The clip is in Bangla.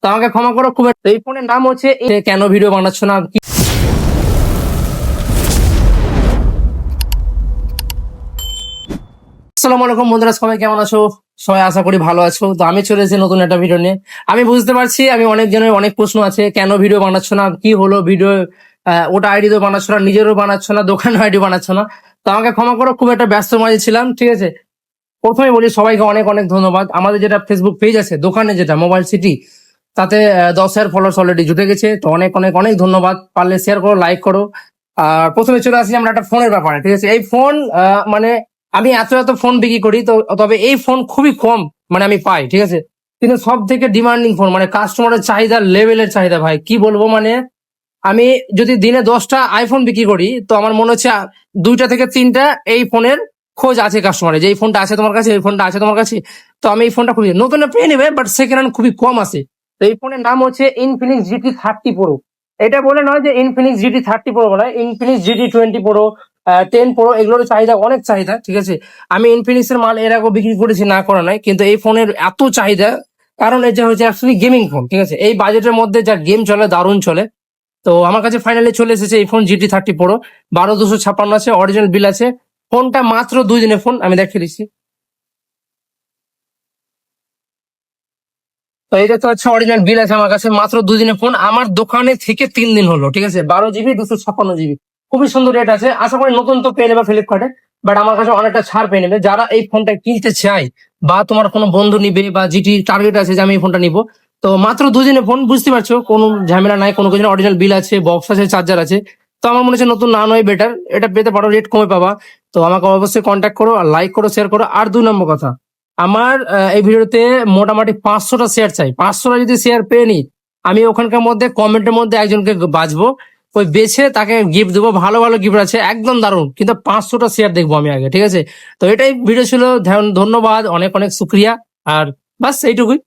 তো আমাকে ক্ষমা করো খুব এই ফোনের নাম হচ্ছে কেন ভিডিও বানাচ্ছ না। আসসালামু আলাইকুম বন্ধুরা, সবাই কেমন আছো? সবাই আশা করি ভালো আছো। তো আমি চলে এসেছি নতুন একটা ভিডিও নিয়ে। আমি বুঝতে পারছি আমি অনেক জনের অনেক প্রশ্ন আছে, কেন ভিডিও বানাচ্ছ না, কি হলো ভিডিও, ওটা আইডি তো বানাচ্ছ না, নিজেরও বানাচ্ছ না, দোকানের আইডি বানাচ্ছ না। তো আমাকে ক্ষমা করো, খুব একটা ব্যস্ত মাঝে ছিলাম, ঠিক আছে। প্রথমে বলি সবাইকে অনেক অনেক ধন্যবাদ। আমাদের যেটা ফেসবুক পেজ আছে দোকানে, যেটা মোবাইল সিটি, তাতে 10,000 ফলোয়ার্স অলরেডি জুটে গেছে। তো অনেক অনেক অনেক ধন্যবাদ। পারলে শেয়ার করো, লাইক করো। আর প্রথমে চলে আসি আমরা একটা ফোনের ব্যাপারে, ঠিক আছে। এই ফোন মানে আমি এত এত ফোন বিক্রি করি, তো তবে এই ফোন খুবই কম মানে আমি পাই, ঠিক আছে। কিন্তু সব থেকে ডিমান্ডিং ফোন, মানে কাস্টমারের চাহিদা, লেভেলের চাহিদা, ভাই কি বলবো। মানে আমি যদি দিনে 10টা আইফোন বিক্রি করি, তো আমার মনে হচ্ছে 2টা থেকে 3টা এই ফোনের খোঁজ আছে কাস্টমারে, যে এই ফোনটা আছে তোমার কাছে, এই ফোনটা আছে তোমার কাছে। তো আমি এই ফোনটা খুবই নতুন পেয়ে নেবে, বাট সেকেন্ড হ্যান্ড খুবই কম আছে। তো এই ফোনের নাম হচ্ছে ইনফিনিক্স GT30 Pro। এটা বলে নয় যে ইনফিনিক্স GT30 Pro বলে, ইনফিনিক্স GT20 Pro, 10 Pro, এগুলোর চাহিদা অনেক চাহিদা, ঠিক আছে। আমি ইনফিনিক্স এর মাল এর আগেও বিক্রি করেছি, না করা নাই, কিন্তু এই ফোনের এত চাহিদা কারণ এটা হচ্ছে অ্যাকচুয়ালি গেমিং ফোন, ঠিক আছে। এই বাজেটের মধ্যে যা গেম চলে দারুণ চলে। তো আমার কাছে ফাইনালি চলে এসেছে এই ফোন GT30 Pro। 12,256 আছে, অরিজিনাল বিল আছে। ফোনটা মাত্র 2 দিনের ফোন, আমি দেখিয়ে দিচ্ছি। তো এটা তো হচ্ছে অরিজিনাল বিল আছে আমার কাছে, মাত্র 2 দিনের ফোন। আমার দোকানে থেকে 3 দিন হলো, ঠিক আছে। 12 GB 256 GB, খুবই সুন্দর রেট আছে। আশা করি নতুন তো পেয়ে নেবে ফ্লিপকার্টে, বাট আমার কাছে অনেকটা ছাড় পেয়ে নেবে যারা এই ফোনটা কিনতে চায়, বা তোমার কোনো বন্ধু নিবে, বা জিটি টার্গেট আছে যে আমি এই ফোনটা নিবো। তো মাত্র 2 দিনের ফোন, বুঝতে পারছো, কোনো ঝামেলা নাই, কোনো কিছু অরিজিনাল বিল আছে, বক্স আছে, চার্জার আছে। তো আমার মনে হচ্ছে নতুন না নয় বেটার, এটা পেতে পারো, রেট কমে পাবা। তো আমাকে অবশ্যই কন্ট্যাক্ট করো, আর লাইক করো, শেয়ার করো। আর 2 নম্বর কথা, আমার এই ভিডিওতে মোটামুটি 500টা শেয়ার চাই। 500টা যদি শেয়ার পেয়ে নি, আমি ওখানকার মধ্যে কমেন্টের মধ্যে একজনকে বাছবো, ওই বেছে তাকে গিফট দেবো। ভালো ভালো গিফট আছে, একদম দারুণ, কিন্তু 500টা শেয়ার দেখবো আমি আগে, ঠিক আছে। তো এটাই ভিডিও ছিল। ধন্যবাদ, অনেক অনেক শুক্রিয়া। আর বাস এইটুকুই।